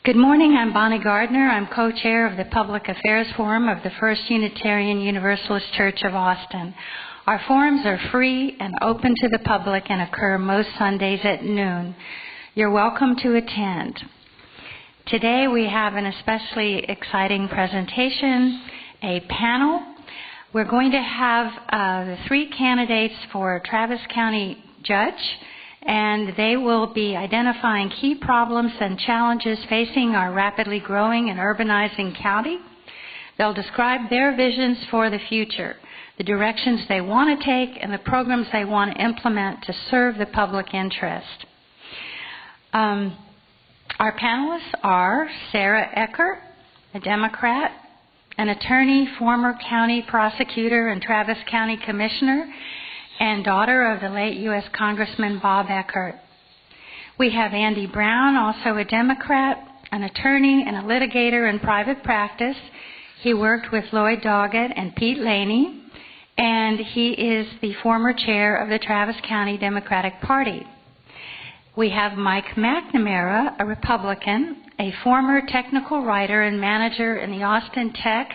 Good morning. I'm Bonnie Gardner. I'm co-chair of the Public Affairs Forum of the First Unitarian Universalist Church of Austin. Our forums are free and open to the public and occur most Sundays at noon. You're welcome to attend. Today we have an especially exciting presentation, a panel. We're going to have the three candidates for Travis County Judge, and they will be identifying key problems and challenges facing our rapidly growing and urbanizing county. They'll describe their visions for the future, the directions they want to take, and the programs they want to implement to serve the public interest. Our panelists are Sarah Eckhardt, a Democrat, an attorney, former county prosecutor and Travis County Commissioner, and daughter of the late U.S. Congressman Bob Eckhardt. We have Andy Brown, also a Democrat, an attorney and a litigator in private practice. He worked with Lloyd Doggett and Pete Laney, and he is the former chair of the Travis County Democratic Party. We have Mike McNamara, a Republican, a former technical writer and manager in the Austin tech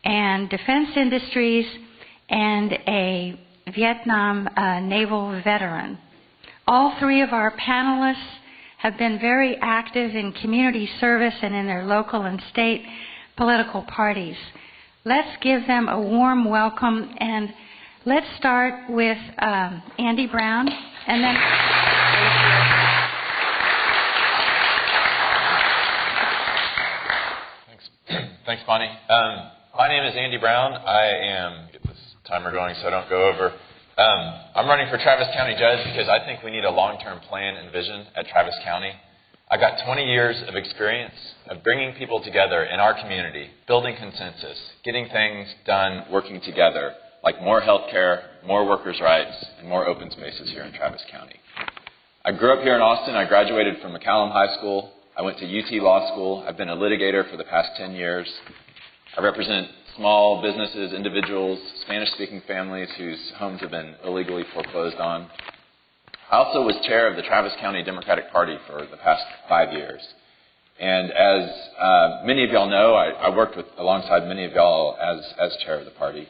and defense industries, and a Vietnam naval veteran. All three of our panelists have been very active in community service and in their local and state political parties. Let's give them a warm welcome, and let's start with Andy Brown, and then Thanks, Bonnie. My name is Andy Brown. I am, get this timer going so I don't go over. I'm running for Travis County Judge because I think we need a long-term plan and vision at Travis County. I got 20 years of experience of bringing people together in our community, building consensus, getting things done, working together, like more health care, more workers' rights, and more open spaces here in Travis County. I grew up here in Austin. I graduated from McCallum High School. I went to UT Law School. I've been a litigator for the past 10 years. I represent small businesses, individuals, Spanish-speaking families whose homes have been illegally foreclosed on. I also was chair of the Travis County Democratic Party for the past 5 years. And as many of y'all know, I worked alongside many of y'all as chair of the party.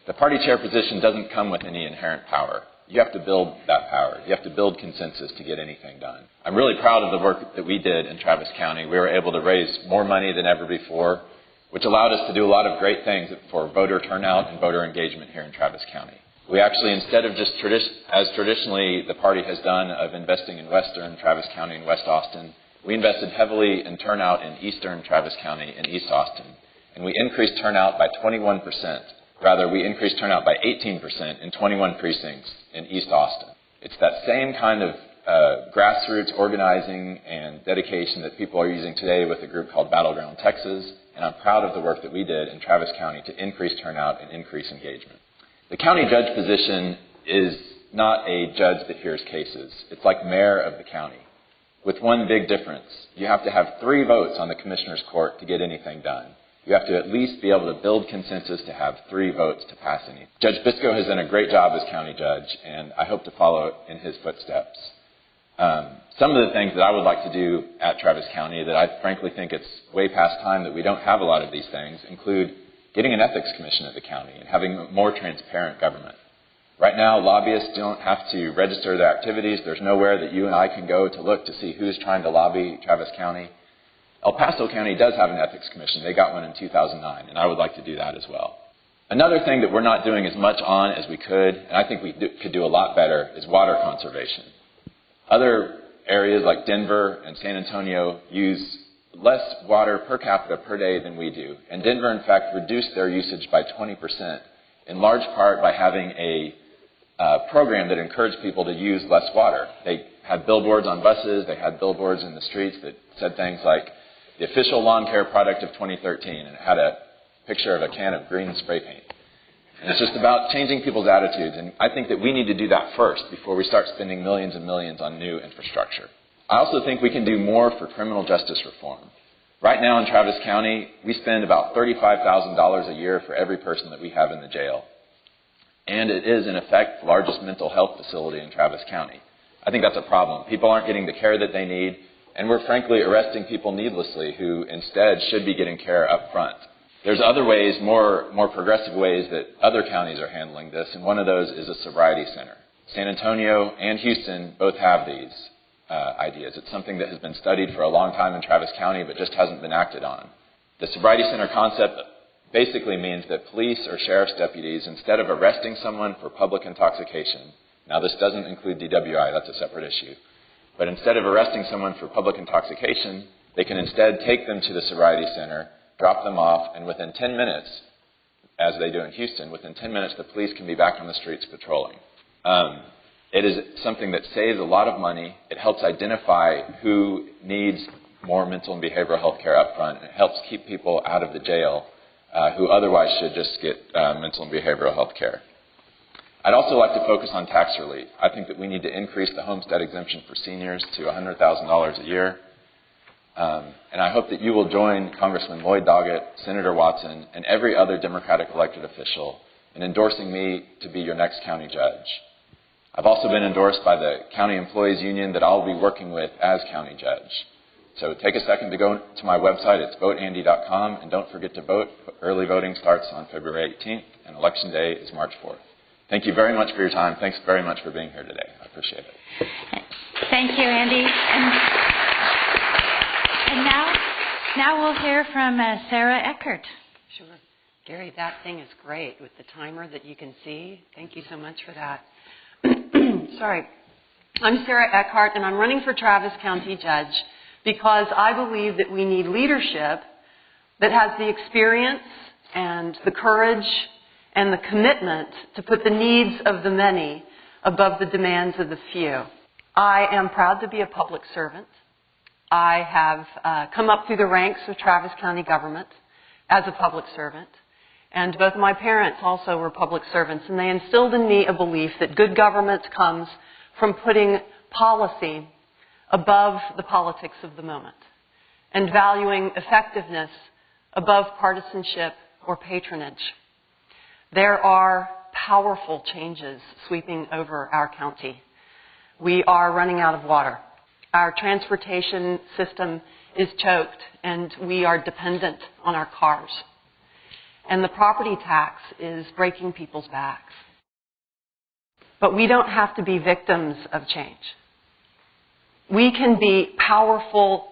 The party chair position doesn't come with any inherent power. You have to build that power. You have to build consensus to get anything done. I'm really proud of the work that we did in Travis County. We were able to raise more money than ever before, which allowed us to do a lot of great things for voter turnout and voter engagement here in Travis County. We actually, instead of just as traditionally the party has done of investing in western Travis County and West Austin, we invested heavily in turnout in eastern Travis County and East Austin. And we increased turnout by 21%. Rather, we increased turnout by 18% in 21 precincts in East Austin. It's that same kind of grassroots organizing and dedication that people are using today with a group called Battleground Texas, and I'm proud of the work that we did in Travis County to increase turnout and increase engagement. The county judge position is not a judge that hears cases. It's like mayor of the county, with one big difference. You have to have 3 votes on the commissioner's court to get anything done. You have to at least be able to build consensus to have 3 votes to pass anything. Judge Biscoe has done a great job as county judge, and I hope to follow in his footsteps. Some of the things that I would like to do at Travis County that I frankly think it's way past time that we don't have a lot of these things include getting an ethics commission at the county and having a more transparent government. Right now, lobbyists don't have to register their activities. There's nowhere that you and I can go to look to see who's trying to lobby Travis County. El Paso County does have an ethics commission. They got one in 2009, and I would like to do that as well. Another thing that we're not doing as much on as we could, and I think we could do a lot better, is water conservation. Other areas like Denver and San Antonio use less water per capita per day than we do. And Denver, in fact, reduced their usage by 20%, in large part by having a program that encouraged people to use less water. They had billboards on buses. They had billboards in the streets that said things like, the official lawn care product of 2013, and it had a picture of a can of green spray paint. And it's just about changing people's attitudes, and I think that we need to do that first before we start spending millions and millions on new infrastructure. I also think we can do more for criminal justice reform. Right now in Travis County, we spend about $35,000 a year for every person that we have in the jail. And it is, in effect, the largest mental health facility in Travis County. I think that's a problem. People aren't getting the care that they need. And we're frankly arresting people needlessly who instead should be getting care up front. There's other ways, more progressive ways that other counties are handling this, and one of those is a sobriety center. San Antonio and Houston both have these ideas. It's something that has been studied for a long time in Travis County but just hasn't been acted on. The sobriety center concept basically means that police or sheriff's deputies, instead of arresting someone for public intoxication, now this doesn't include DWI, that's a separate issue, but instead of arresting someone for public intoxication, they can instead take them to the sobriety center, drop them off, and within 10 minutes, as they do in Houston, within 10 minutes the police can be back on the streets patrolling. It is something that saves a lot of money. It helps identify who needs more mental and behavioral health care up front. It helps keep people out of the jail who otherwise should just get mental and behavioral health care. I'd also like to focus on tax relief. I think that we need to increase the homestead exemption for seniors to $100,000 a year. And I hope that you will join Congressman Lloyd Doggett, Senator Watson, and every other Democratic elected official in endorsing me to be your next county judge. I've also been endorsed by the County Employees Union that I'll be working with as county judge. So take a second to go to my website. It's voteandy.com. And don't forget to vote. Early voting starts on February 18th, and Election Day is March 4th. Thank you very much for your time. Thanks very much for being here today. I appreciate it. Thank you, Andy. And now we'll hear from Sarah Eckhardt. Sure. Gary, that thing is great with the timer that you can see. Thank you so much for that. Sorry. I'm Sarah Eckhardt, and I'm running for Travis County Judge because I believe that we need leadership that has the experience and the courage and the commitment to put the needs of the many above the demands of the few. I am proud to be a public servant. I have come up through the ranks of Travis County government as a public servant. And both of my parents also were public servants, and they instilled in me a belief that good government comes from putting policy above the politics of the moment and valuing effectiveness above partisanship or patronage. There are powerful changes sweeping over our county. We are running out of water. Our transportation system is choked, and we are dependent on our cars. And the property tax is breaking people's backs. But we don't have to be victims of change. We can be powerful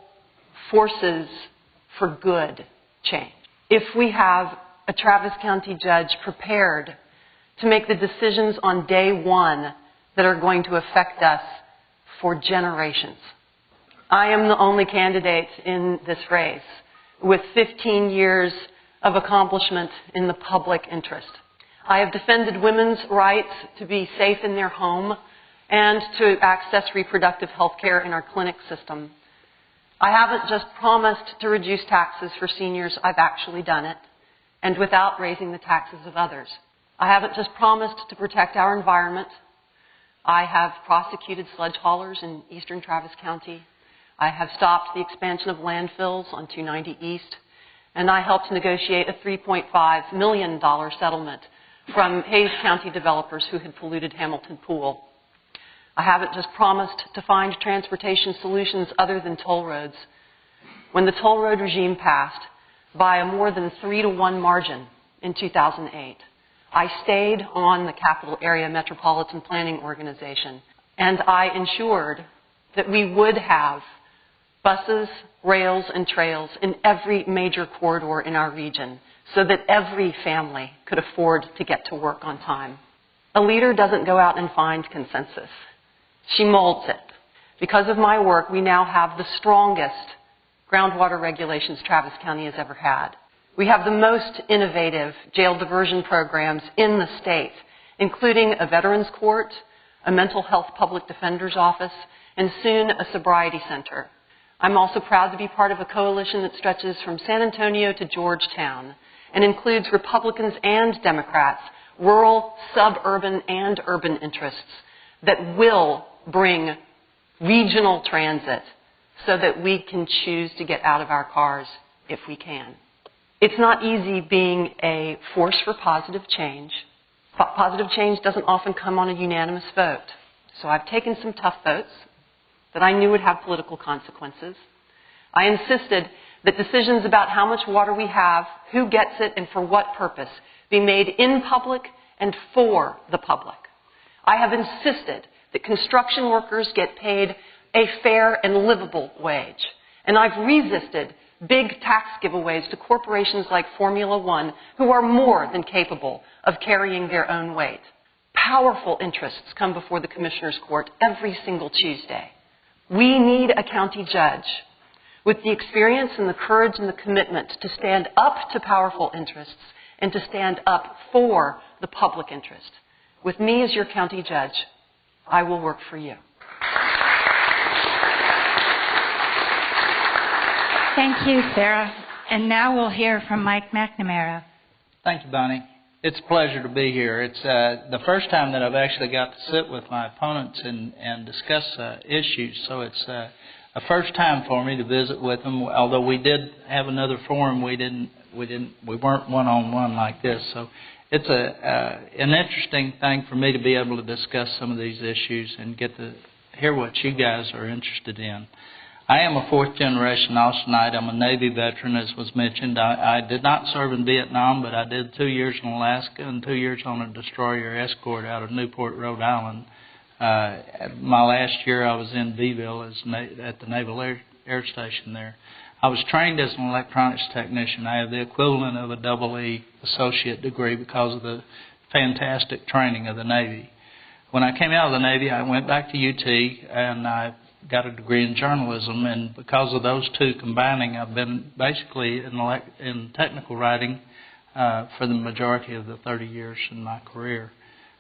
forces for good change if we have a Travis County judge prepared to make the decisions on day one that are going to affect us for generations. I am the only candidate in this race with 15 years of accomplishment in the public interest. I have defended women's rights to be safe in their home and to access reproductive health care in our clinic system. I haven't just promised to reduce taxes for seniors, I've actually done it, and without raising the taxes of others. I haven't just promised to protect our environment. I have prosecuted sledge haulers in eastern Travis County. I have stopped the expansion of landfills on 290 East. And I helped negotiate a $3.5 million settlement from Hays County developers who had polluted Hamilton Pool. I haven't just promised to find transportation solutions other than toll roads. When the toll road regime passed by a more than 3-to-1 margin in 2008, I stayed on the Capital Area Metropolitan Planning Organization, and I ensured that we would have buses, rails, and trails in every major corridor in our region so that every family could afford to get to work on time. A leader doesn't go out and find consensus. She molds it. Because of my work, we now have the strongest groundwater regulations Travis County has ever had. We have the most innovative jail diversion programs in the state, including a veterans court, a mental health public defender's office, and soon a sobriety center. I'm also proud to be part of a coalition that stretches from San Antonio to Georgetown and includes Republicans and Democrats, rural, suburban, and urban interests that will bring regional transit so that we can choose to get out of our cars if we can. It's not easy being a force for positive change. Positive change doesn't often come on a unanimous vote. So I've taken some tough votes. that I knew would have political consequences. I insisted that decisions about how much water we have, who gets it, and for what purpose be made in public and for the public. I have insisted that construction workers get paid a fair and livable wage. And I've resisted big tax giveaways to corporations like Formula One, who are more than capable of carrying their own weight. Powerful interests come before the Commissioner's Court every single Tuesday. We need a county judge with the experience and the courage and the commitment to stand up to powerful interests and to stand up for the public interest. With me as your county judge, I will work for you. Thank you, Sarah. And now we'll hear from Mike McNamara. Thank you, Bonnie. It's a pleasure to be here. It's the first time that I've actually got to sit with my opponents and discuss issues, so it's a first time for me to visit with them. Although we did have another forum, we weren't one-on-one like this. So it's an interesting thing for me to be able to discuss some of these issues and get to hear what you guys are interested in. I am a fourth-generation Austinite. I'm a Navy veteran, as was mentioned. I did not serve in Vietnam, but I did 2 years in Alaska and 2 years on a destroyer escort out of Newport, Rhode Island. My last year I was in Beeville at the Naval Air Station there. I was trained as an electronics technician. I have the equivalent of a EE associate degree because of the fantastic training of the Navy. When I came out of the Navy, I went back to UT and I got a degree in journalism, and because of those two combining, I've been basically in technical writing for the majority of the 30 years in my career.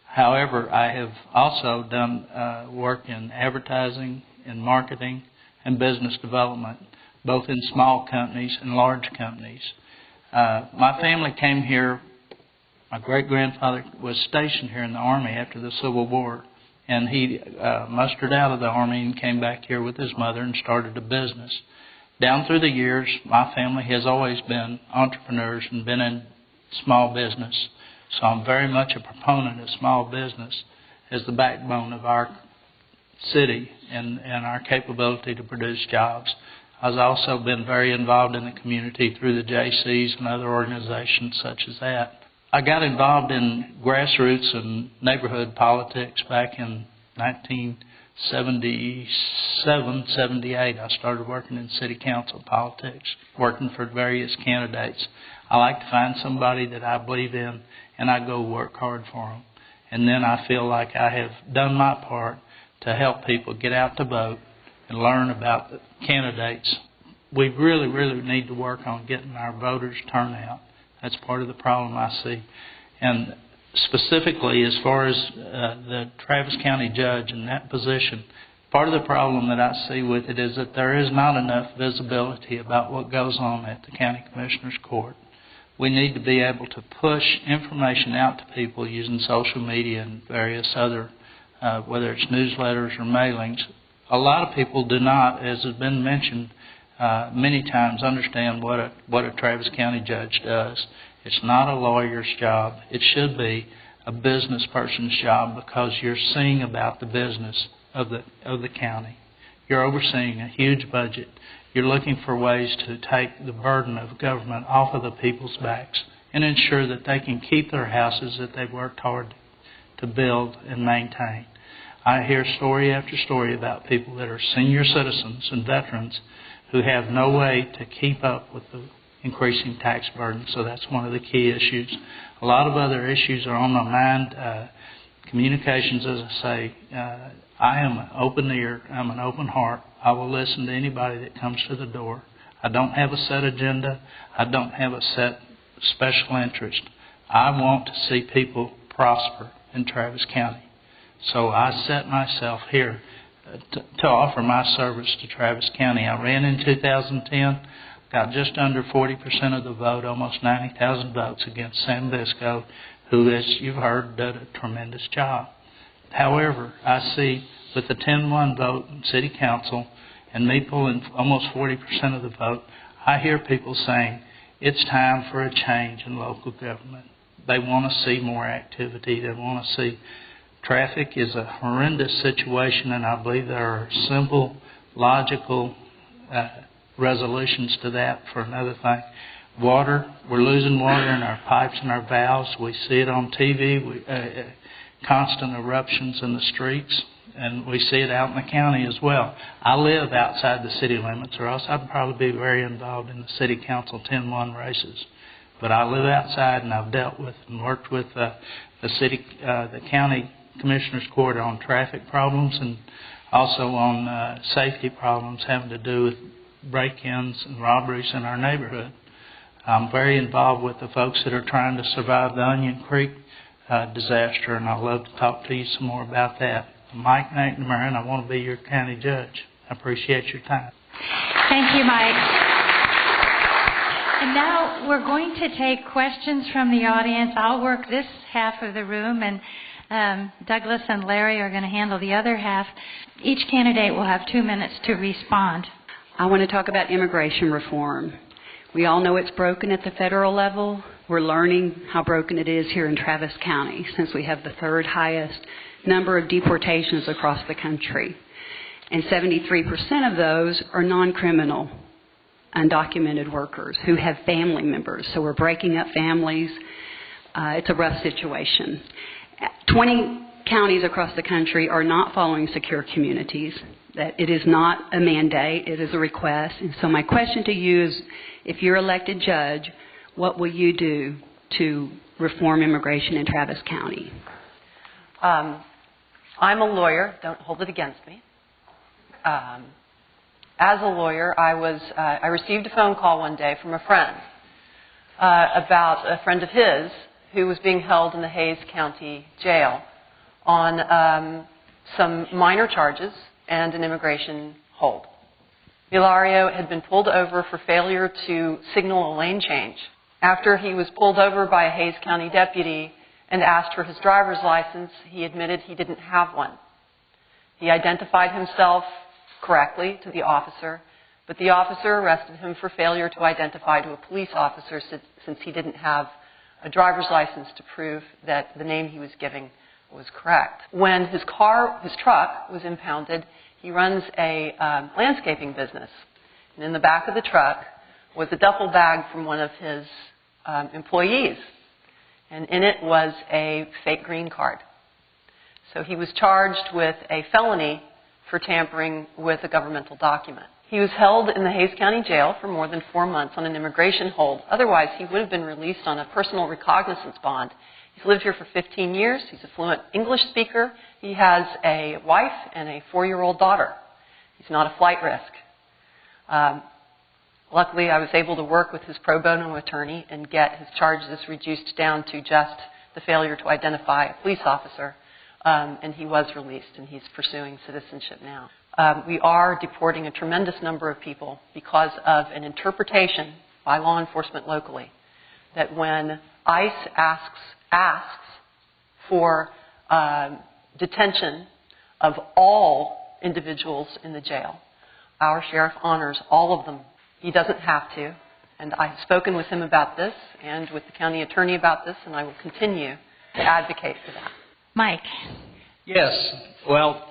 However, I have also done work in advertising, in marketing, and business development, both in small companies and large companies. My family came here. My great-grandfather was stationed here in the Army after the Civil War, and he mustered out of the Army and came back here with his mother and started a business. Down through the years, my family has always been entrepreneurs and been in small business. So I'm very much a proponent of small business as the backbone of our city and our capability to produce jobs. I've also been very involved in the community through the JCs and other organizations such as that. I got involved in grassroots and neighborhood politics back in 1977, 78. I started working in city council politics, working for various candidates. I like to find somebody that I believe in, and I go work hard for them. And then I feel like I have done my part to help people get out to vote and learn about the candidates. We really, really need to work on getting our voters turnout. That's part of the problem I see. And specifically, as far as the Travis County judge in that position, part of the problem that I see with it is that there is not enough visibility about what goes on at the County Commissioner's Court. We need to be able to push information out to people using social media and various other, whether it's newsletters or mailings. A lot of people do not, as has been mentioned many times, understand what a Travis County judge does. It's not a lawyer's job. It should be a business person's job because you're seeing about the business of the county. You're overseeing a huge budget. You're looking for ways to take the burden of government off of the people's backs and ensure that they can keep their houses that they've worked hard to build and maintain. I hear story after story about people that are senior citizens and veterans who have no way to keep up with the increasing tax burden. So that's one of the key issues. A lot of other issues are on my mind. Communications, as I say, I am an open ear. I'm an open heart. I will listen to anybody that comes to the door. I don't have a set agenda. I don't have a set special interest. I want to see people prosper in Travis County. So I set myself here to offer my service to Travis County. I ran in 2010, got just under 40% of the vote, almost 90,000 votes against Sam Bisco, who, as you've heard, did a tremendous job. However, I see with the 10-1 vote in City Council and me pulling almost 40% of the vote, I hear people saying it's time for a change in local government. They want to see more activity. They want to see Traffic is a horrendous situation, and I believe there are simple, logical resolutions to that. For another thing, water, we're losing water in our pipes and our valves. We see it on TV, constant eruptions in the streets, and we see it out in the county as well. I live outside the city limits, or else I'd probably be very involved in the city council 10-1 races. But I live outside, and I've dealt with and worked with the county commissioners court on traffic problems and also on safety problems having to do with break-ins and robberies in our neighborhood. I'm very involved with the folks that are trying to survive the Onion Creek disaster, and I'd love to talk to you some more about that. I'm Mike McNamara, and I want to be your county judge. I appreciate your time. Thank you, Mike. And now we're going to take questions from the audience. I'll work this half of the room, and Douglas and Larry are going to handle the other half. Each candidate will have 2 minutes to respond. I want to talk about immigration reform. We all know it's broken at the federal level. We're learning how broken it is here in Travis County, since we have the third highest number of deportations across the country. And 73% of those are non-criminal, undocumented workers who have family members. So we're breaking up families. It's a rough situation. 20 counties across the country are not following secure communities. That it is not a mandate, it is a request. And so my question to you is, if you're elected judge, what will you do to reform immigration in Travis County? I'm a lawyer. Don't hold it against me. As a lawyer, I received a phone call one day from a friend about a friend of his who was being held in the Hayes County Jail on some minor charges and an immigration hold. Hilario had been pulled over for failure to signal a lane change. After he was pulled over by a Hayes County deputy and asked for his driver's license, he admitted he didn't have one. He identified himself correctly to the officer, but the officer arrested him for failure to identify to a police officer since he didn't have a driver's license to prove that the name he was giving was correct. When his truck was impounded, he runs a landscaping business. And in the back of the truck was a duffel bag from one of his employees. And in it was a fake green card. So he was charged with a felony for tampering with a governmental document. He was held in the Hayes County Jail for more than 4 months on an immigration hold. Otherwise, he would have been released on a personal recognizance bond. He's lived here for 15 years. He's a fluent English speaker. He has a wife and a 4-year-old daughter. He's not a flight risk. Luckily, I was able to work with his pro bono attorney and get his charges reduced down to just the failure to identify a police officer. And he was released, and he's pursuing citizenship now. We are deporting a tremendous number of people because of an interpretation by law enforcement locally that when ICE asks for detention of all individuals in the jail, our sheriff honors all of them. He doesn't have to, and I've spoken with him about this and with the county attorney about this, and I will continue to advocate for that. Mike. Yes. Well,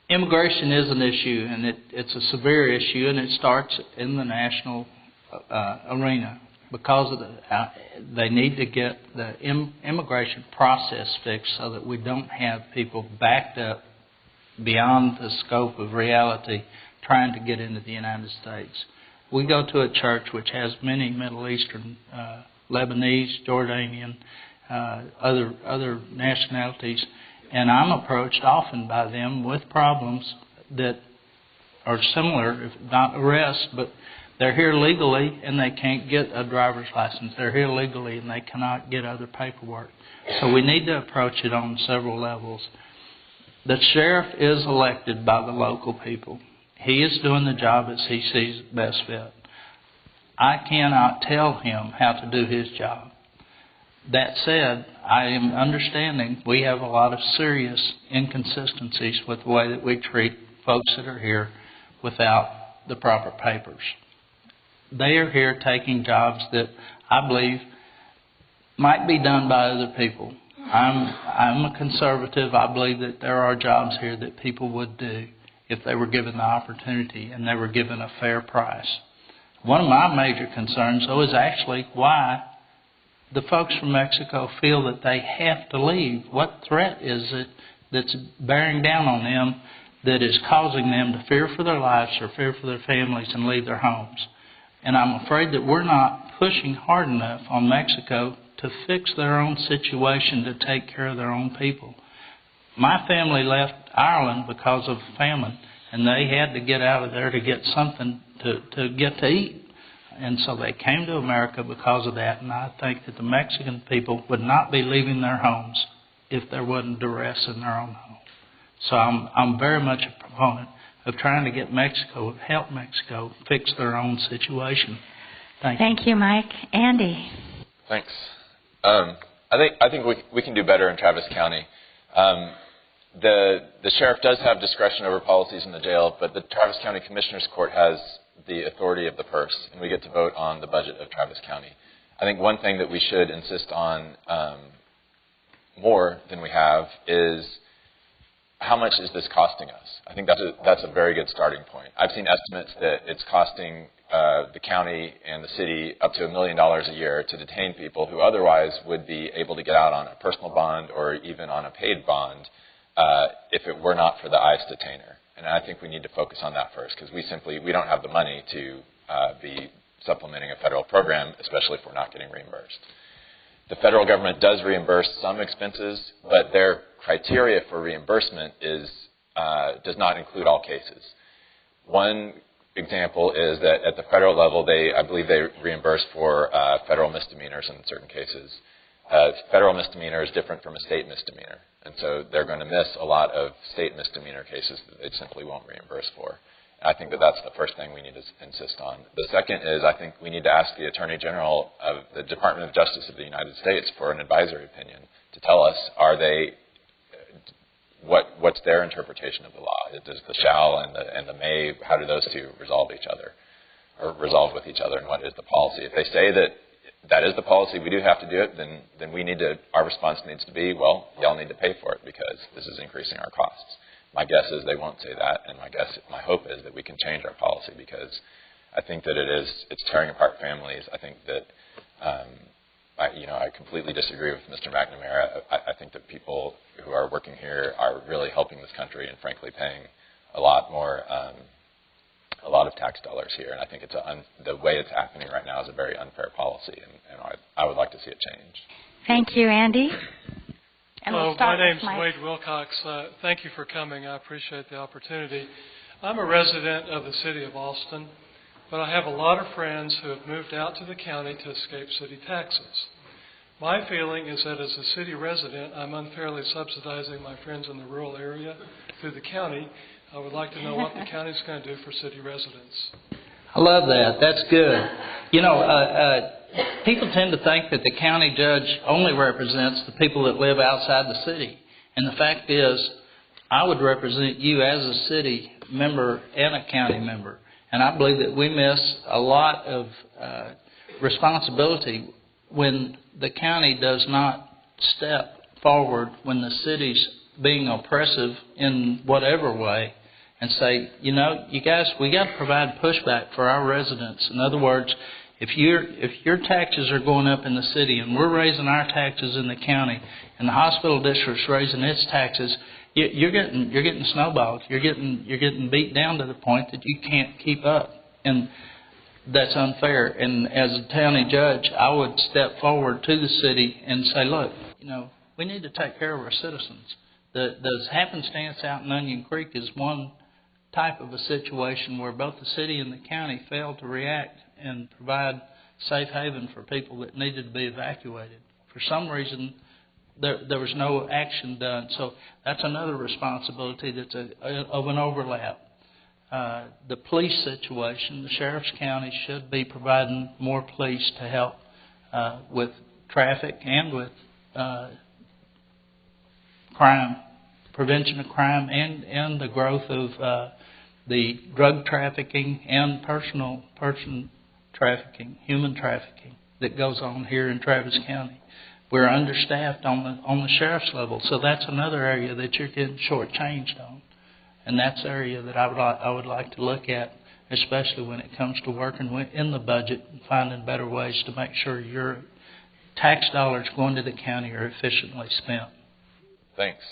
immigration is an issue, and it's a severe issue, and it starts in the national arena because of they need to get the immigration process fixed so that we don't have people backed up beyond the scope of reality trying to get into the United States. We go to a church which has many Middle Eastern, Lebanese, Jordanian, other nationalities, and I'm approached often by them with problems that are similar, if not arrests, but they're here legally and they can't get a driver's license. They're here legally and they cannot get other paperwork. So we need to approach it on several levels. The sheriff is elected by the local people. He is doing the job as he sees best fit. I cannot tell him how to do his job. That said, I am understanding we have a lot of serious inconsistencies with the way that we treat folks that are here without the proper papers. They are here taking jobs that I believe might be done by other people. I'm a conservative. I believe that there are jobs here that people would do if they were given the opportunity and they were given a fair price. One of my major concerns, though, is actually why the folks from Mexico feel that they have to leave. What threat is it that's bearing down on them that is causing them to fear for their lives or fear for their families and leave their homes? And I'm afraid that we're not pushing hard enough on Mexico to fix their own situation, to take care of their own people. My family left Ireland because of famine, and they had to get out of there to get something to get to eat. And so they came to America because of that, and I think that the Mexican people would not be leaving their homes if there wasn't duress in their own home. So I'm very much a proponent of trying to get Mexico, help Mexico fix their own situation. Thank you, Mike. Andy. Thanks. I think we can do better in Travis County. The sheriff does have discretion over policies in the jail, but the Travis County Commissioner's Court has the authority of the purse, and we get to vote on the budget of Travis County. I think one thing that we should insist on more than we have is how much is this costing us? I think that's a very good starting point. I've seen estimates that it's costing the county and the city up to $1 million a year to detain people who otherwise would be able to get out on a personal bond or even on a paid bond if it were not for the ICE detainer. And I think we need to focus on that first, because we don't have the money to be supplementing a federal program, especially if we're not getting reimbursed. The federal government does reimburse some expenses, but their criteria for reimbursement does not include all cases. One example is that at the federal level, I believe they reimburse for federal misdemeanors in certain cases. Federal misdemeanor is different from a state misdemeanor, and so they're going to miss a lot of state misdemeanor cases that they simply won't reimburse for. And I think that's the first thing we need to insist on. The second is I think we need to ask the Attorney General of the Department of Justice of the United States for an advisory opinion to tell us, what's their interpretation of the law? Does the shall and the may, how do those two resolve with each other, and what is the policy? If they say that is the policy, we do have to do it, then our response needs to be, well, y'all need to pay for it because this is increasing our costs. My guess is they won't say that, and my hope is that we can change our policy, because I think that it's tearing apart families. I think that I completely disagree with Mr. McNamara. I think that people who are working here are really helping this country and frankly paying a lot of tax dollars here, and I think the way it's happening right now is a very unfair policy, and I would like to see it change. Thank you, Andy. Hello, my name's Wade Wilcox. Thank you for coming. I appreciate the opportunity. I'm a resident of the city of Austin, but I have a lot of friends who have moved out to the county to escape city taxes. My feeling is that as a city resident, I'm unfairly subsidizing my friends in the rural area through the county. I would like to know what the county's going to do for city residents. I love that. That's good. People tend to think that the county judge only represents the people that live outside the city. And the fact is, I would represent you as a city member and a county member. And I believe that we miss a lot of responsibility when the county does not step forward when the city's being oppressive in whatever way and say, you guys, we got to provide pushback for our residents. In other words, if your taxes are going up in the city and we're raising our taxes in the county and the hospital district's raising its taxes, you're getting snowballed. You're getting beat down to the point that you can't keep up, and that's unfair. And as a county judge, I would step forward to the city and say, look, we need to take care of our citizens. The happenstance out in Onion Creek is one type of a situation where both the city and the county failed to react and provide safe haven for people that needed to be evacuated. For some reason, there was no action done. So that's another responsibility that's of an overlap. The police situation, the sheriff's county should be providing more police to help with traffic and with crime, prevention of crime, and the growth of the drug trafficking and person trafficking, human trafficking that goes on here in Travis County. We're understaffed on the sheriff's level, so that's another area that you're getting shortchanged on. And that's the area that I would like to look at, especially when it comes to working in the budget and finding better ways to make sure your tax dollars going to the county are efficiently spent. Thanks.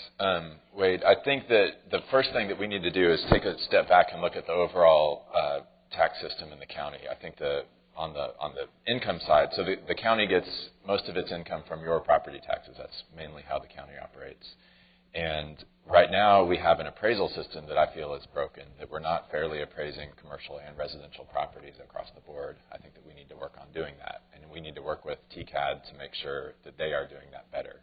Wade, I think that the first thing that we need to do is take a step back and look at the overall tax system in the county. I think on the income side, so the county gets most of its income from your property taxes. That's mainly how the county operates. And right now we have an appraisal system that I feel is broken, that we're not fairly appraising commercial and residential properties across the board. I think that we need to work on doing that. And we need to work with TCAD to make sure that they are doing that better.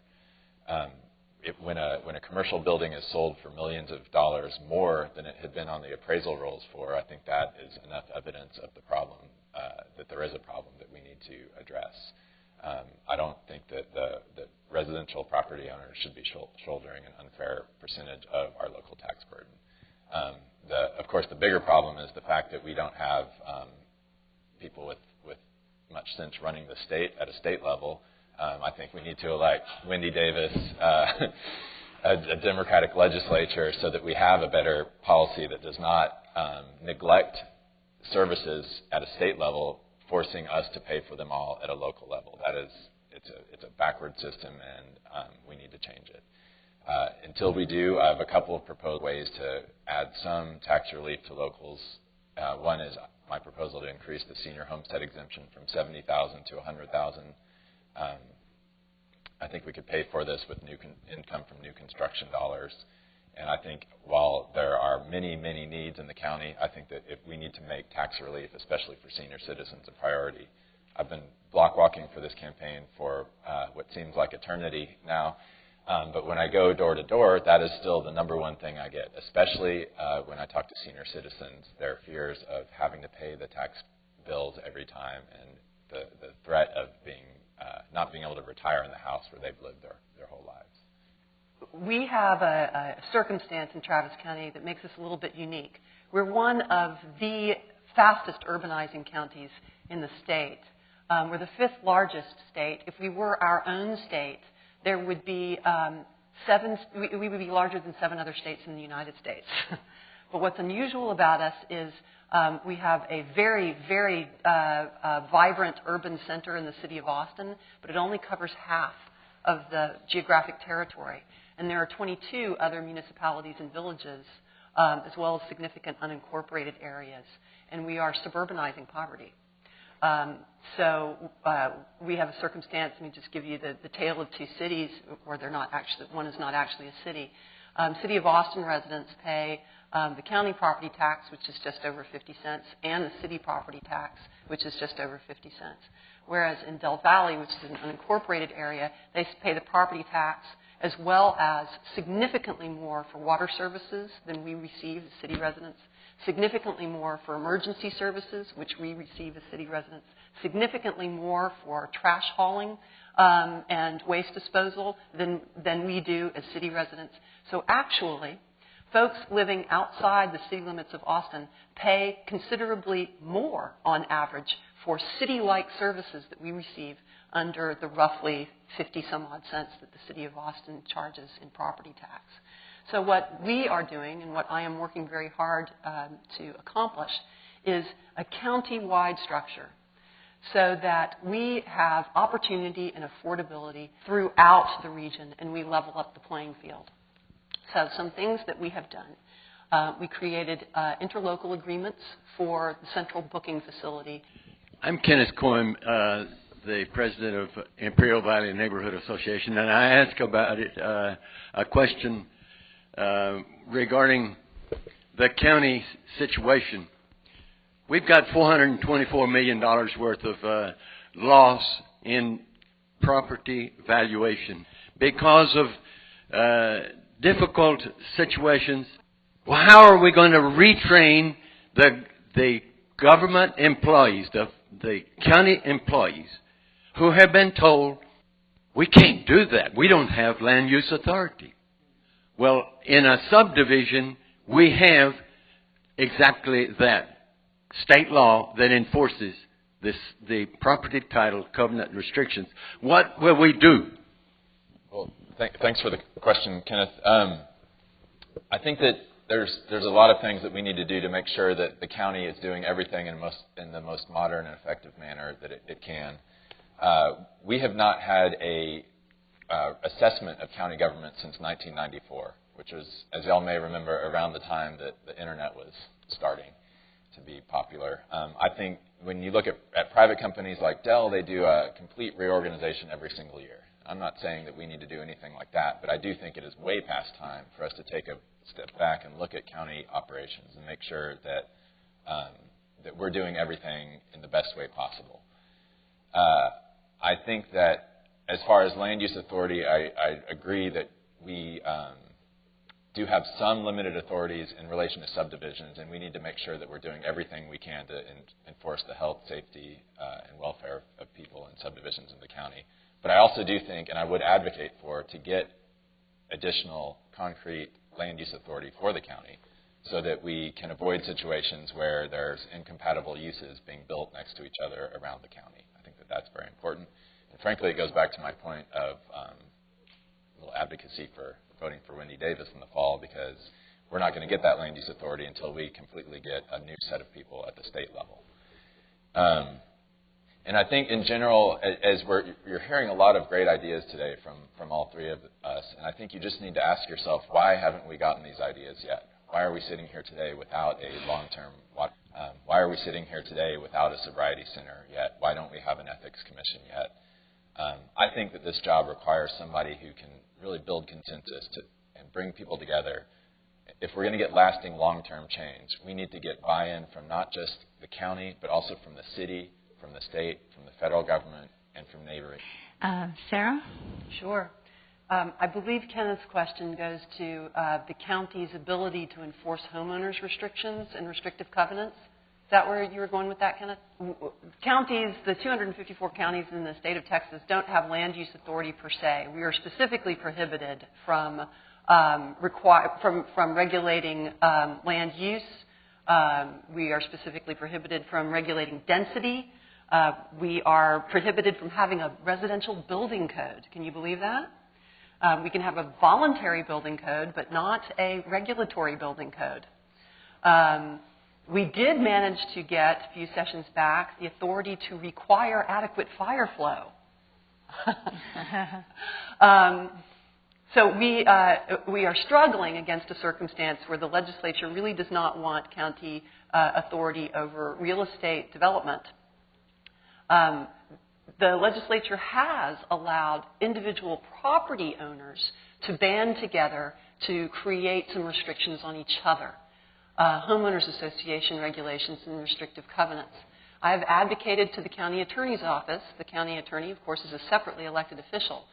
When a commercial building is sold for millions of dollars more than it had been on the appraisal rolls for, I think that is enough evidence of the problem, that there is a problem that we need to address. I don't think that residential property owners should be shouldering an unfair percentage of our local tax burden. Of course, the bigger problem is the fact that we don't have people with much sense running the state at a state level. I think we need to elect Wendy Davis, a Democratic legislature, so that we have a better policy that does not neglect services at a state level, forcing us to pay for them all at a local level. It's a backward system, and we need to change it. Until we do, I have a couple of proposed ways to add some tax relief to locals. One is my proposal to increase the senior homestead exemption from $70,000 to $100,000. I think we could pay for this with income from new construction dollars. And I think while there are many, many needs in the county, I think that if we need to make tax relief, especially for senior citizens, a priority. I've been block walking for this campaign for what seems like eternity now. But when I go door to door, that is still the number one thing I get, especially when I talk to senior citizens, their fears of having to pay the tax bills every time and the threat of not being able to retire in the house where they've lived their whole lives. We have a circumstance in Travis County that makes us a little bit unique. We're one of the fastest urbanizing counties in the state. We're the fifth largest state. If we were our own state, there would be we would be larger than 7 other states in the United States. But what's unusual about us is we have a very, very vibrant urban center in the city of Austin, but it only covers half of the geographic territory. And there are 22 other municipalities and villages, as well as significant unincorporated areas. And we are suburbanizing poverty. So we have a circumstance, let me just give you the tale of two cities, where they're not actually, one is not actually a city. City of Austin residents pay the county property tax, which is just over 50 cents, and the city property tax, which is just over 50 cents. Whereas in Del Valle, which is an unincorporated area, they pay the property tax as well as significantly more for water services than we receive as city residents, significantly more for emergency services, which we receive as city residents, significantly more for trash hauling and waste disposal than we do as city residents. So actually, folks living outside the city limits of Austin pay considerably more on average for city-like services that we receive under the roughly 50-some-odd cents that the city of Austin charges in property tax. So what we are doing, and what I am working very hard to accomplish, is a county-wide structure so that we have opportunity and affordability throughout the region, and we level up the playing field. So some things that we have done. We created interlocal agreements for the central booking facility. I'm Kenneth Cohen, the president of Imperial Valley Neighborhood Association, and I ask about it a question regarding the county situation. We've got $424 million worth of loss in property valuation because of difficult situations. Well, how are we going to retrain the government employees, the county employees, who have been told, we can't do that. We don't have land use authority. Well, in a subdivision, we have exactly that. State law that enforces the property title covenant restrictions. What will we do? Well, thanks for the question, Kenneth. I think that there's a lot of things that we need to do to make sure that the county is doing everything in the most modern and effective manner that it can. We have not had a assessment of county government since 1994, which was, as y'all may remember, around the time that the internet was starting to be popular. I think when you look at private companies like Dell, they do a complete reorganization every single year. I'm not saying that we need to do anything like that, but I do think it is way past time for us to take a step back and look at county operations and make sure that that we're doing everything in the best way possible. I think that as far as land use authority, I agree that we do have some limited authorities in relation to subdivisions, and we need to make sure that we're doing everything we can to enforce the health, safety, and welfare of people in subdivisions in the county. But I also do think, and I would advocate for, to get additional concrete land use authority for the county so that we can avoid situations where there's incompatible uses being built next to each other around the county. I think that that's very important. And frankly, it goes back to my point of a little advocacy for voting for Wendy Davis in the fall, because we're not going to get that land use authority until we completely get a new set of people at the state level. And I think in general, as you're hearing a lot of great ideas today from all three of us, and I think you just need to ask yourself, why haven't we gotten these ideas yet? Why are we sitting here today without a long-term water? Why are we sitting here today without a sobriety center yet? Why don't we have an ethics commission yet? I think that this job requires somebody who can really build consensus and bring people together. If we're going to get lasting long-term change, we need to get buy-in from not just the county, but also from the city, from the state, from the federal government, and from neighboring. Sarah? Sure. I believe Kenneth's question goes to the county's ability to enforce homeowners' restrictions and restrictive covenants. Is that where you were going with that, Kenneth? Counties, the 254 counties in the state of Texas don't have land use authority per se. We are specifically prohibited from regulating land use. We are specifically prohibited from regulating density. We are prohibited from having a residential building code. Can you believe that? We can have a voluntary building code, but not a regulatory building code. We did manage to get, a few sessions back, the authority to require adequate fire flow. So we are struggling against a circumstance where the legislature really does not want county authority over real estate development. The legislature has allowed individual property owners to band together to create some restrictions on each other. Homeowners association regulations and restrictive covenants. I have advocated to the county attorney's office. The county attorney, of course, is a separately elected official.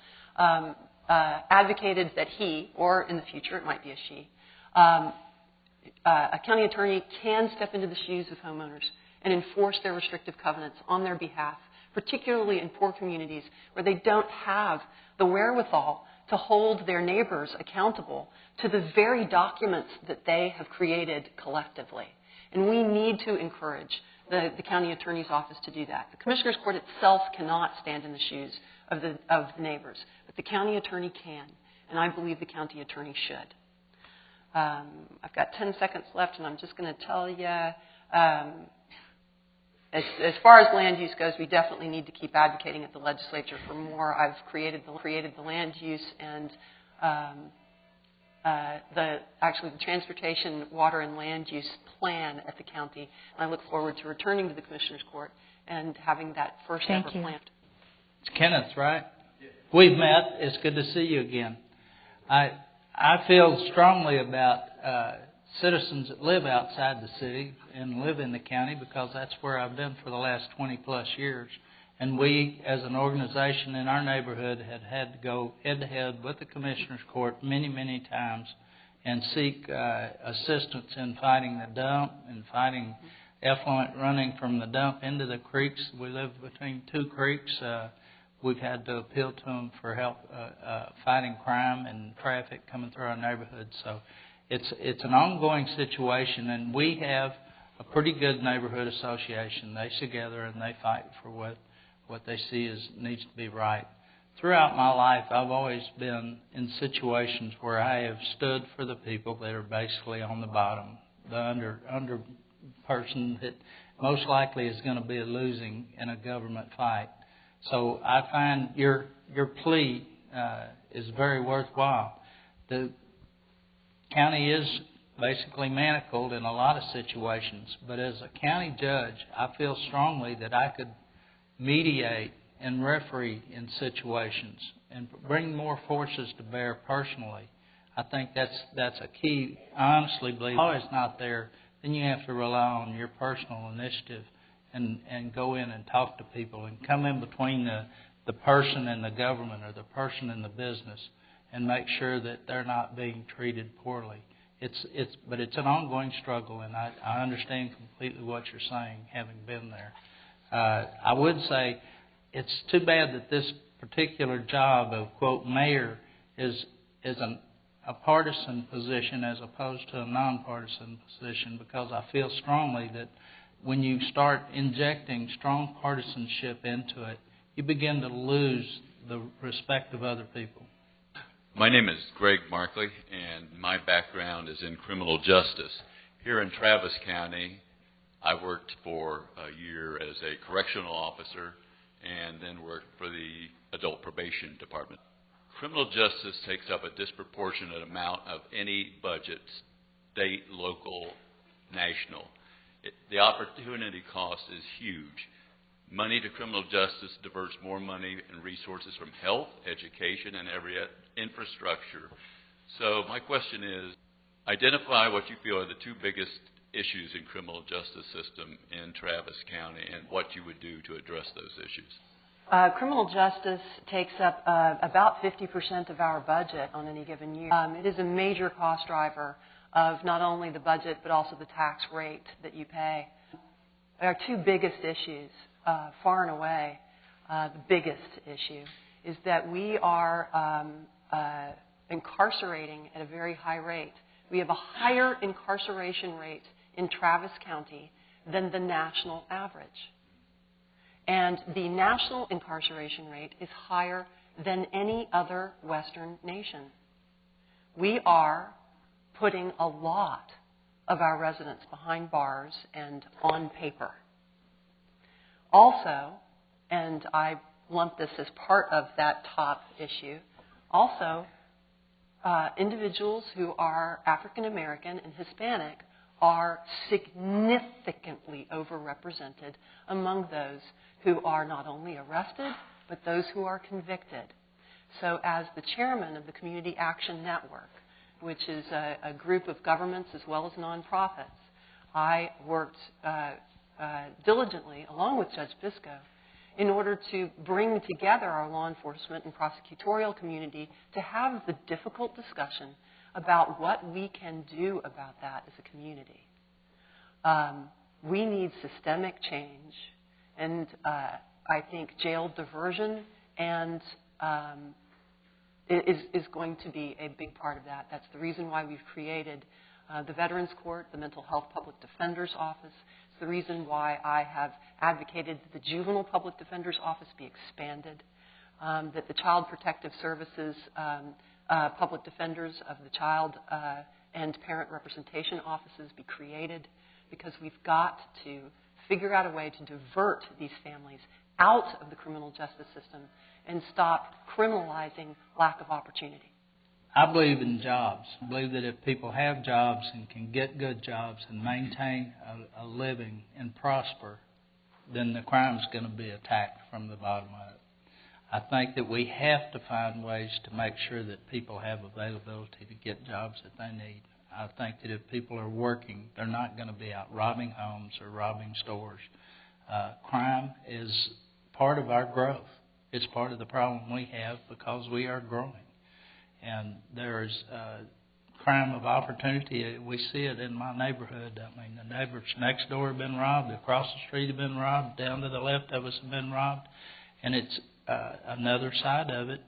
Advocated that he, or in the future it might be a she, a county attorney can step into the shoes of homeowners and enforce their restrictive covenants on their behalf, particularly in poor communities where they don't have the wherewithal to hold their neighbors accountable to the very documents that they have created collectively. And we need to encourage the county attorney's office to do that. The Commissioner's Court itself cannot stand in the shoes of the neighbors, but the county attorney can, and I believe the county attorney should. I've got 10 seconds left, and I'm just going to tell you, as far as land use goes, we definitely need to keep advocating at the legislature for more. I've created the land use and the transportation, water, and land use plan at the county. And I look forward to returning to the Commissioner's Court and having that first ever plan. It's Kenneth, right? Yes. We've met. It's good to see you again. I feel strongly about citizens that live outside the city and live in the county, because that's where I've been for the last 20-plus years. And we, as an organization in our neighborhood, had to go head-to-head with the Commissioner's Court many, many times and seek assistance in fighting the dump and fighting effluent running from the dump into the creeks. We live between two creeks. We've had to appeal to them for help fighting crime and traffic coming through our neighborhood. So it's an ongoing situation, and we have a pretty good neighborhood association. They sit together and they fight for what they see needs to be right. throughout my life, I've always been in situations where I have stood for the people that are basically on the bottom, the under person that most likely is going to be losing in a government fight. So I find your plea is very worthwhile. The county is basically manacled in a lot of situations, but as a county judge, I feel strongly that I could mediate and referee in situations and bring more forces to bear personally. I think that's a key. I honestly believe if it's not there, then you have to rely on your personal initiative and go in and talk to people and come in between the person and the government or the person and the business and make sure that they're not being treated poorly. But it's an ongoing struggle, and I understand completely what you're saying, having been there. I would say it's too bad that this particular job of, quote, mayor is a partisan position as opposed to a nonpartisan position, because I feel strongly that when you start injecting strong partisanship into it, you begin to lose the respect of other people. My name is Greg Markley, and my background is in criminal justice. Here in Travis County, I worked for a year as a correctional officer and then worked for the adult probation department. Criminal justice takes up a disproportionate amount of any budget, state, local, national. The opportunity cost is huge. Money to criminal justice diverts more money and resources from health, education, and every infrastructure. So my question is, identify what you feel are the two biggest issues in criminal justice system in Travis County and what you would do to address those issues. Criminal justice takes up about 50% of our budget on any given year. It is a major cost driver of not only the budget but also the tax rate that you pay. Our two biggest issues, far and away, the biggest issue is that we are incarcerating at a very high rate. We have a higher incarceration rate in Travis County than the national average. And the national incarceration rate is higher than any other Western nation. We are putting a lot of our residents behind bars and on paper. Also, and I lump this as part of that top issue, also individuals who are African American and Hispanic are significantly overrepresented among those who are not only arrested, but those who are convicted. So as the chairman of the Community Action Network, which is a group of governments as well as nonprofits, I worked diligently, along with Judge Bisco, in order to bring together our law enforcement and prosecutorial community to have the difficult discussion about what we can do about that as a community. We need systemic change, and I think jail diversion and is going to be a big part of that. That's the reason why we've created the Veterans Court, the Mental Health Public Defender's Office. It's the reason why I have advocated that the Juvenile Public Defender's Office be expanded, that the Child Protective Services Public Defenders of the Child and Parent Representation Offices be created, because we've got to figure out a way to divert these families out of the criminal justice system and stop criminalizing lack of opportunity. I believe in jobs. I believe that if people have jobs and can get good jobs and maintain a living and prosper, then the crime's going to be attacked from the bottom up. I think that we have to find ways to make sure that people have availability to get jobs that they need. I think that if people are working, they're not going to be out robbing homes or robbing stores. Crime is part of our growth. It's part of the problem we have because we are growing. And there's crime of opportunity. We see it in my neighborhood. I mean, the neighbors next door have been robbed, across the street have been robbed, down to the left of us have been robbed. And it's another side of it.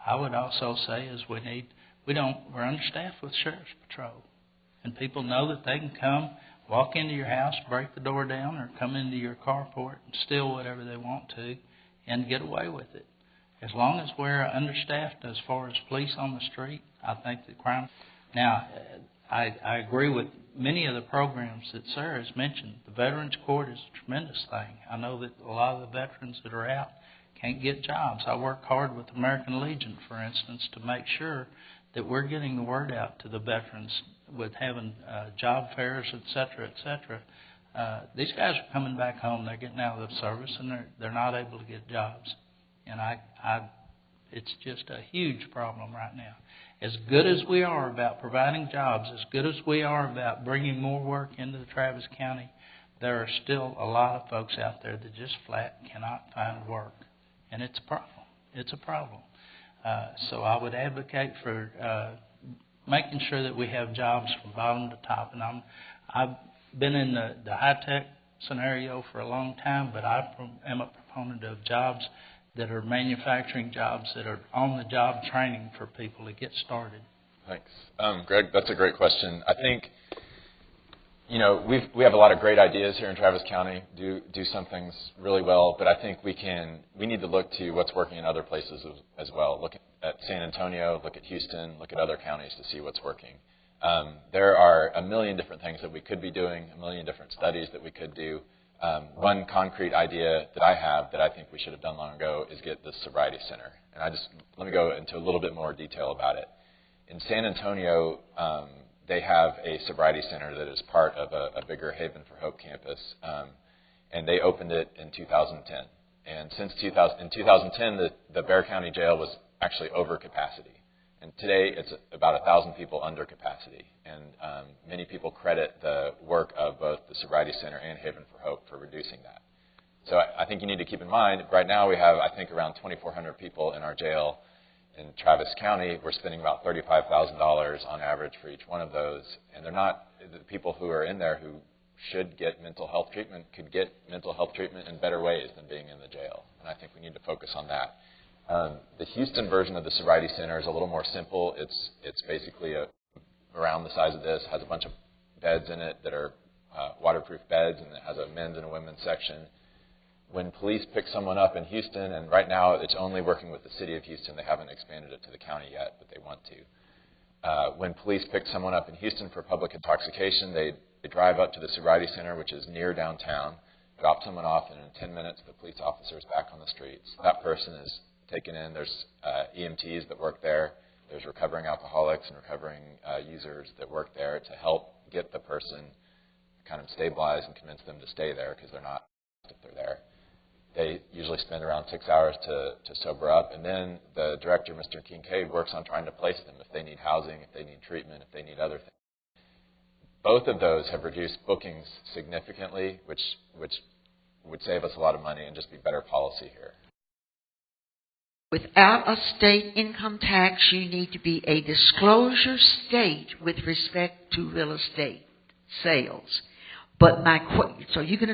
I would also say is we're understaffed with Sheriff's Patrol. And people know that they can come, walk into your house, break the door down, or come into your carport and steal whatever they want to and get away with it. As long as we're understaffed as far as police on the street, I think the crime. Now, I agree with many of the programs that Sarah has mentioned. The Veterans Court is a tremendous thing. I know that a lot of the veterans that are out can't get jobs. I work hard with American Legion, for instance, to make sure that we're getting the word out to the veterans with having job fairs, et cetera, et cetera. These guys are coming back home. They're getting out of the service, and they're not able to get jobs. And it's just a huge problem right now. As good as we are about providing jobs, as good as we are about bringing more work into the Travis County, there are still a lot of folks out there that just flat cannot find work. And it's a problem. It's a problem. So I would advocate for making sure that we have jobs from bottom to top. And I've been in the high-tech scenario for a long time, but I am a proponent of jobs that are manufacturing jobs, that are on-the-job training for people to get started. Thanks. Greg, that's a great question. I think, we have a lot of great ideas here in Travis County, do some things really well, but I think we need to look to what's working in other places as well. Look at San Antonio, look at Houston, look at other counties to see what's working. There are a million different things that we could be doing, a million different studies that we could do. One concrete idea that I have that I think we should have done long ago is get the sobriety center. And let me go into a little bit more detail about it. In San Antonio, they have a sobriety center that is part of a bigger Haven for Hope campus, and they opened it in 2010. And in 2010, the Bexar County Jail was actually over capacity. And today, it's about 1,000 people under capacity. And many people credit the work of both the Sobriety Center and Haven for Hope for reducing that. So I think you need to keep in mind, right now we have, I think, around 2,400 people in our jail in Travis County. We're spending about $35,000 on average for each one of those. And they're not, the people who are in there who should get mental health treatment could get mental health treatment in better ways than being in the jail. And I think we need to focus on that. The Houston version of the Sobriety Center is a little more simple. It's basically around the size of this, has a bunch of beds in it that are waterproof beds, and it has a men's and a women's section. When police pick someone up in Houston, and right now it's only working with the city of Houston, they haven't expanded it to the county yet, but they want to. When police pick someone up in Houston for public intoxication, they drive up to the Sobriety Center, which is near downtown, drop someone off, and in 10 minutes the police officer is back on the streets. That person is taken in. There's EMTs that work there. There's recovering alcoholics and recovering users that work there to help get the person kind of stabilized and convince them to stay there because they're not if they're there. They usually spend around 6 hours to sober up, and then the director, Mr. Kincaid, works on trying to place them if they need housing, if they need treatment, if they need other things. Both of those have reduced bookings significantly, which would save us a lot of money and just be better policy here. Without a state income tax, you need to be a disclosure state with respect to real estate sales. But so you can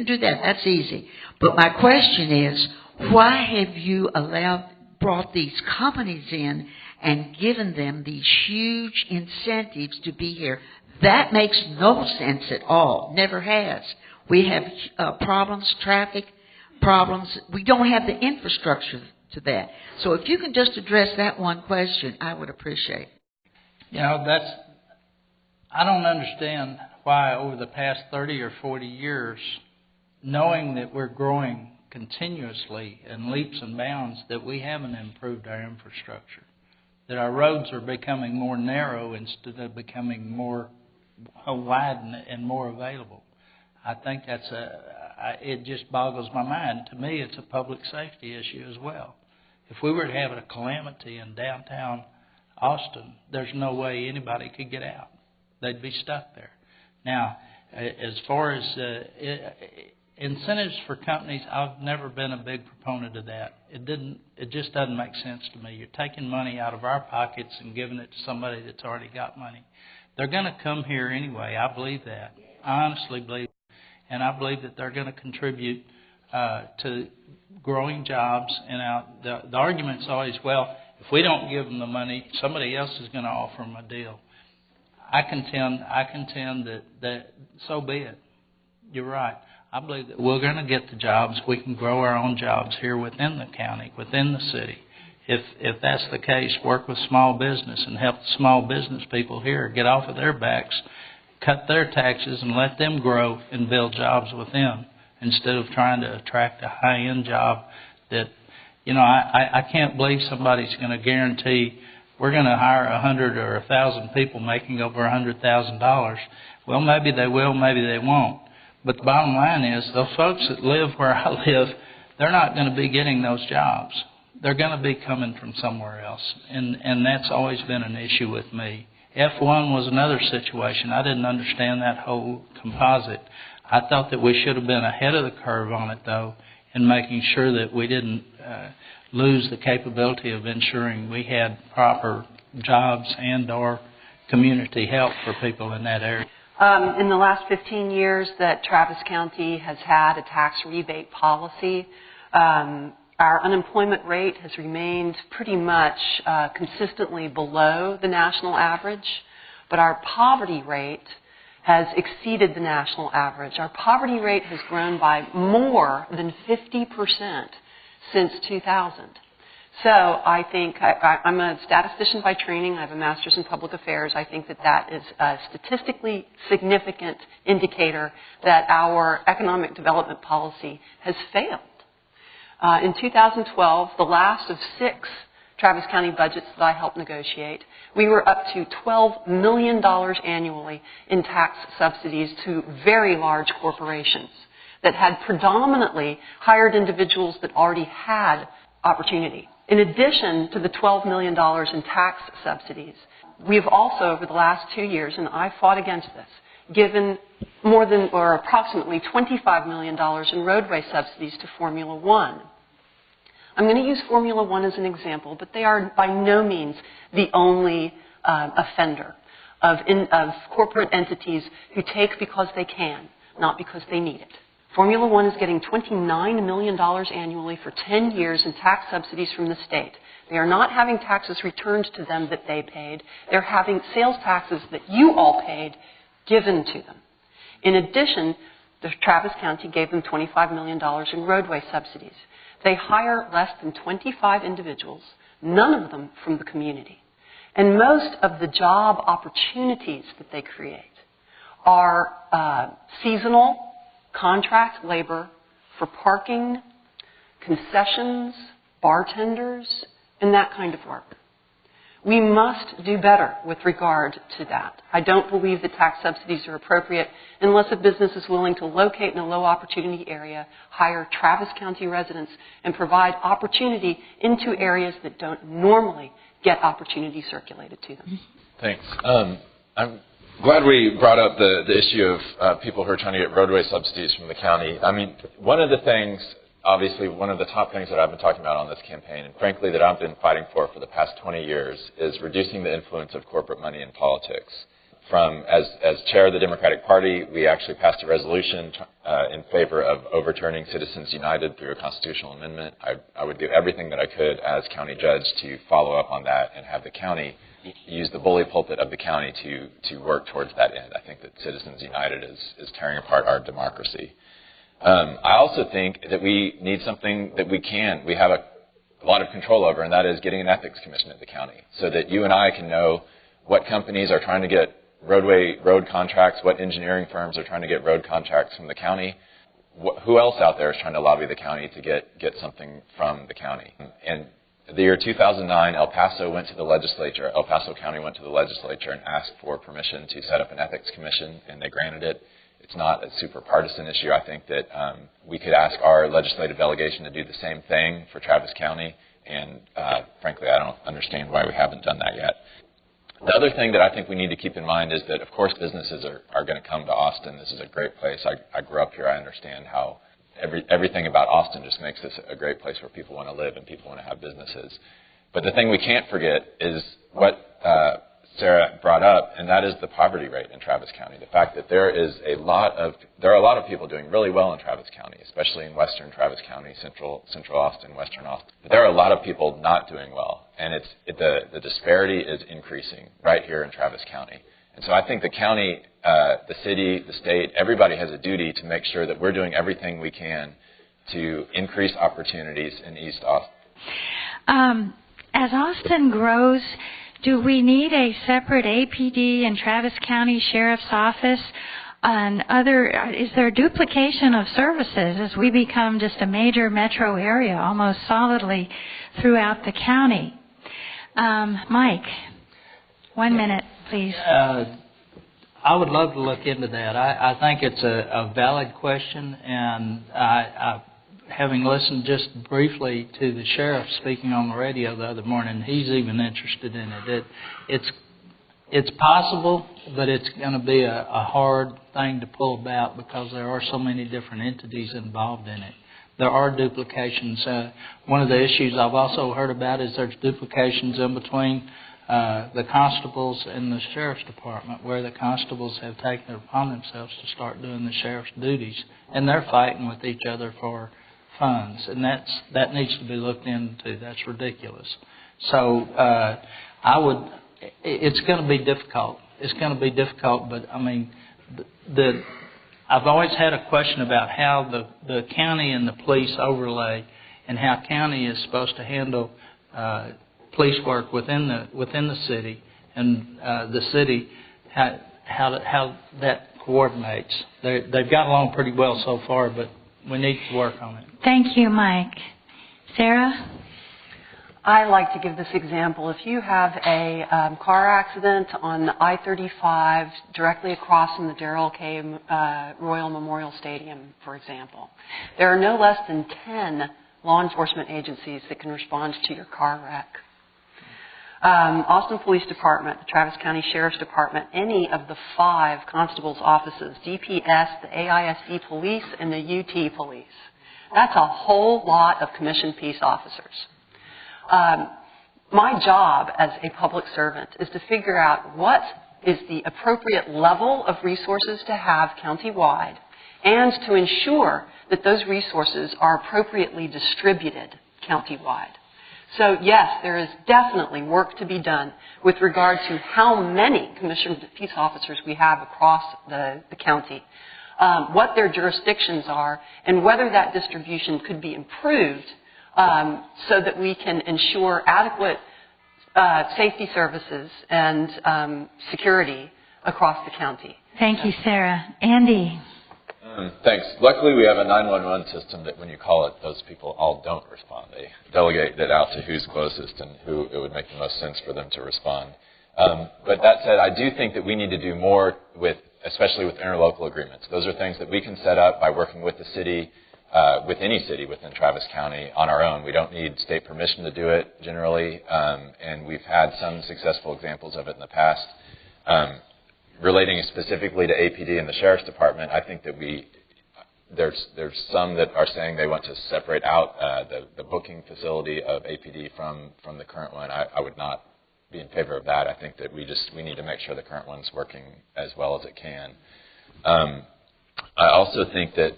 do that. That's easy. But my question is, why have you brought these companies in and given them these huge incentives to be here? That makes no sense at all. Never has. We have problems, traffic problems. We don't have the infrastructure to that. So if you can just address that one question, I would appreciate it. I don't understand why over the past 30 or 40 years, knowing that we're growing continuously in leaps and bounds, that we haven't improved our infrastructure, that our roads are becoming more narrow instead of becoming more wide and more available. I think it just boggles my mind. To me, it's a public safety issue as well. If we were to have a calamity in downtown Austin, there's no way anybody could get out. They'd be stuck there. Now, as far as incentives for companies, I've never been a big proponent of that. It just doesn't make sense to me. You're taking money out of our pockets and giving it to somebody that's already got money. They're going to come here anyway. I believe that. I honestly believe that. And I believe that they're going to contribute to growing jobs. And the argument's always, well, if we don't give them the money, somebody else is going to offer them a deal. I contend that so be it. You're right. I believe that we're going to get the jobs. We can grow our own jobs here within the county, within the city. If that's the case, work with small business and help the small business people here get off of their backs, cut their taxes, and let them grow and build jobs with them instead of trying to attract a high-end job that, I can't believe somebody's going to guarantee we're going to hire 100 or 1,000 people making over $100,000. Well, maybe they will, maybe they won't. But the bottom line is those folks that live where I live, they're not going to be getting those jobs. They're going to be coming from somewhere else. And that's always been an issue with me. F1 was another situation. I didn't understand that whole composite. I thought that we should have been ahead of the curve on it, though, in making sure that we didn't lose the capability of ensuring we had proper jobs and or community help for people in that area. In the last 15 years that Travis County has had a tax rebate policy, our unemployment rate has remained pretty much consistently below the national average, but our poverty rate has exceeded the national average. Our poverty rate has grown by more than 50% since 2000. So I think, I'm a statistician by training, I have a master's in public affairs. I think that that is a statistically significant indicator that our economic development policy has failed. In 2012, the last of 6 Travis County budgets that I helped negotiate, we were up to $12 million annually in tax subsidies to very large corporations that had predominantly hired individuals that already had opportunity. In addition to the $12 million in tax subsidies, we've also, over the last 2 years, and I fought against this, given more than or approximately $25 million in roadway subsidies to Formula One. I'm going to use Formula One as an example, but they are by no means the only offender of corporate entities who take because they can, not because they need it. Formula One is getting $29 million annually for 10 years in tax subsidies from the state. They are not having taxes returned to them that they paid. They're having sales taxes that you all paid given to them. In addition, the Travis County gave them $25 million in roadway subsidies. They hire less than 25 individuals, none of them from the community. And most of the job opportunities that they create are seasonal, contract labor for parking, concessions, bartenders, and that kind of work. We must do better with regard to that. I don't believe that tax subsidies are appropriate unless a business is willing to locate in a low opportunity area, hire Travis County residents, and provide opportunity into areas that don't normally get opportunity circulated to them. Thanks. I'm glad we brought up the issue of people who are trying to get roadway subsidies from the county. I mean, one of the things, obviously, one of the top things that I've been talking about on this campaign, and frankly that I've been fighting for the past 20 years, is reducing the influence of corporate money in politics. As chair of the Democratic Party, we actually passed a resolution in favor of overturning Citizens United through a constitutional amendment. I would do everything that I could as county judge to follow up on that and have the county use the bully pulpit of the county to work towards that end. I think that Citizens United is tearing apart our democracy. I also think that we need something that we have a lot of control over, and that is getting an ethics commission at the county so that you and I can know what companies are trying to get road contracts, what engineering firms are trying to get road contracts from the county, who else out there is trying to lobby the county to get something from the county. And the year 2009, El Paso County went to the legislature and asked for permission to set up an ethics commission, and they granted it. It's not a super partisan issue. I think that we could ask our legislative delegation to do the same thing for Travis County, and frankly, I don't understand why we haven't done that yet. The other thing that I think we need to keep in mind is that, of course, businesses are going to come to Austin. This is a great place. I grew up here. I understand how everything about Austin just makes this a great place where people want to live and people want to have businesses. But the thing we can't forget is what Sarah brought up, and that is the poverty rate in Travis County. The fact that there are a lot of people doing really well in Travis County, especially in western Travis County, central Austin, western Austin. But there are a lot of people not doing well, and the disparity is increasing right here in Travis County. And so I think the county, the city, the state, everybody has a duty to make sure that we're doing everything we can to increase opportunities in East Austin. As Austin grows, do we need a separate APD and Travis County Sheriff's Office? Is there duplication of services as we become just a major metro area almost solidly throughout the county? Mike, 1 minute, please. I would love to look into that. I think it's a valid question, and having listened just briefly to the sheriff speaking on the radio the other morning, he's even interested in it. It's possible, but it's going to be a hard thing to pull about because there are so many different entities involved in it. There are duplications. One of the issues I've also heard about is there's duplications in between the constables and the sheriff's department, where the constables have taken it upon themselves to start doing the sheriff's duties, and they're fighting with each other for funds, and that needs to be looked into. That's ridiculous. So it's going to be difficult. It's going to be difficult, but I mean, I've always had a question about how the county and the police overlay, and how county is supposed to handle police work within the city, and the city how that coordinates. They've got along pretty well so far, but we need to work on it. Thank you, Mike. Sarah? I like to give this example. If you have a car accident on I-35 directly across from the Darrell K. Royal Memorial Stadium, for example, there are no less than 10 law enforcement agencies that can respond to your car wreck. Austin Police Department, the Travis County Sheriff's Department, any of the 5 constables' offices, DPS, the AISD Police, and the UT Police. That's a whole lot of commissioned peace officers. My job as a public servant is to figure out what is the appropriate level of resources to have countywide, and to ensure that those resources are appropriately distributed countywide. So yes, there is definitely work to be done with regard to how many commissioned peace officers we have across the county, what their jurisdictions are, and whether that distribution could be improved so that we can ensure adequate safety services and security across the county. Thank you, Sarah. Andy? Thanks. Luckily, we have a 911 system that when you call it, those people all don't respond. They delegate it out to who's closest and who it would make the most sense for them to respond. But that said, I do think that we need to do more especially with interlocal agreements. Those are things that we can set up by working with the city, with any city within Travis County on our own. We don't need state permission to do it generally, and we've had some successful examples of it in the past. Relating specifically to APD and the Sheriff's Department, I think that there's some that are saying they want to separate out the booking facility of APD from the current one. I would not be in favor of that. I think that we need to make sure the current one's working as well as it can. I also think that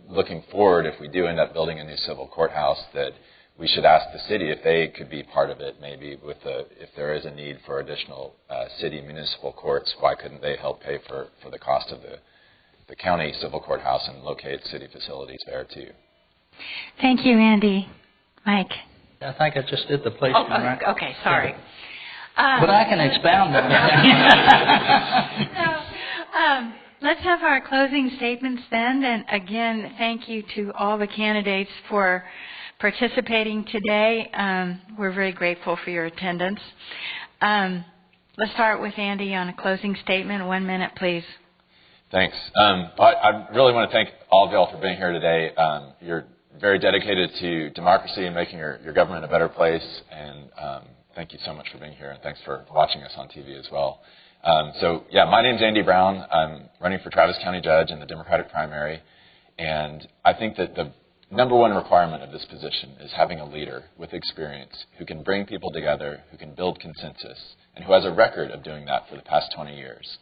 looking forward, if we do end up building a new civil courthouse, that we should ask the city if they could be part of it, maybe if there is a need for additional city municipal courts, why couldn't they help pay for the cost of the county civil courthouse and locate city facilities there too? Thank you, Andy. Mike? I think I just did the placement, right? Okay, sorry. Yeah. But I can expound on that. Let's have our closing statements then. And again, thank you to all the candidates for participating today. We're very grateful for your attendance. Let's start with Andy on a closing statement. 1 minute, please. Thanks. I really want to thank all of y'all for being here today. You're very dedicated to democracy and making your government a better place. And thank you so much for being here. And thanks for watching us on TV as well. My name's Andy Brown. I'm running for Travis County Judge in the Democratic primary. And I think that the number one requirement of this position is having a leader with experience who can bring people together, who can build consensus, and who has a record of doing that for the past 20 years.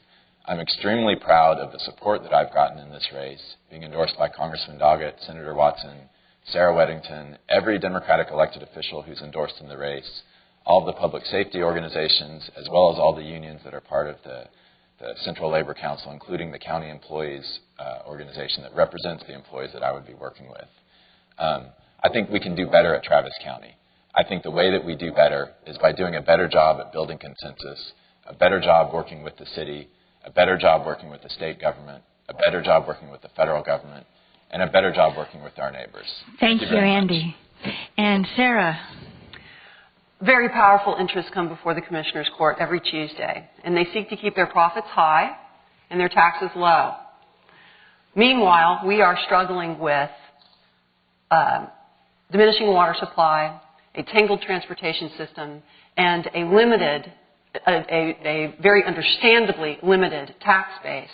I'm extremely proud of the support that I've gotten in this race, being endorsed by Congressman Doggett, Senator Watson, Sarah Weddington, every Democratic elected official who's endorsed in the race, all of the public safety organizations, as well as all the unions that are part of the the Central Labor Council, including the county employees organization that represents the employees that I would be working with. I think we can do better at Travis County. I think the way that we do better is by doing a better job at building consensus, a better job working with the city, a better job working with the state government, a better job working with the federal government, and a better job working with our neighbors. Thank you, Andy. And Sarah. Very powerful interests come before the Commissioners Court every Tuesday, and they seek to keep their profits high and their taxes low. Meanwhile, we are struggling with diminishing water supply, a tangled transportation system, and a very understandably limited tax base,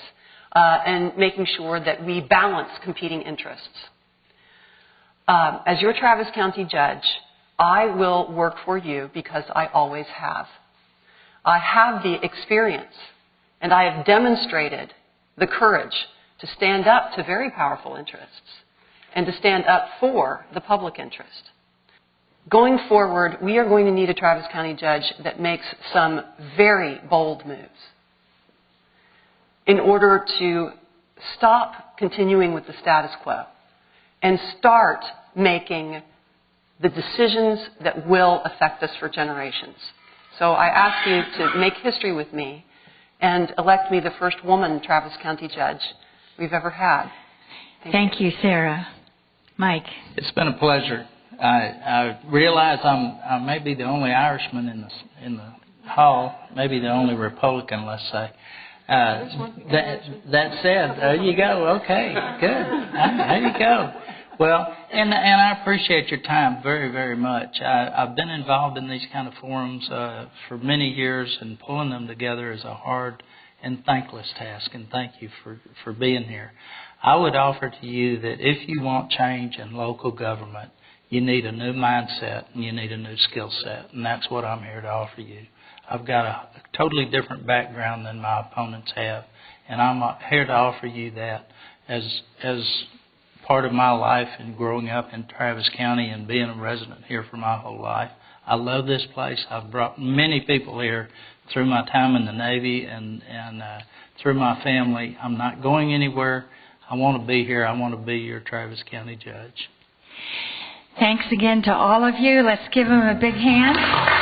and making sure that we balance competing interests. As your Travis County judge, I will work for you because I always have. I have the experience, and I have demonstrated the courage to stand up to very powerful interests and to stand up for the public interest. Going forward, we are going to need a Travis County judge that makes some very bold moves in order to stop continuing with the status quo and start making the decisions that will affect us for generations. So I ask you to make history with me and elect me the first woman Travis County judge we've ever had. Thank you, Sarah. Mike. It's been a pleasure. I realize I may be the only Irishman in the hall, maybe the only Republican, let's say. That said, there you go. Okay, good. There you go. Well, and I appreciate your time very, very much. I've been involved in these kind of forums for many years, and pulling them together is a hard and thankless task, and thank you for being here. I would offer to you that if you want change in local government, you need a new mindset and you need a new skill set, and that's what I'm here to offer you. I've got a totally different background than my opponents have, and I'm here to offer you that as part of my life and growing up in Travis County and being a resident here for my whole life. I love this place. I've brought many people here through my time in the Navy and through my family. I'm not going anywhere. I want to be here. I want to be your Travis County judge. Thanks again to all of you. Let's give them a big hand.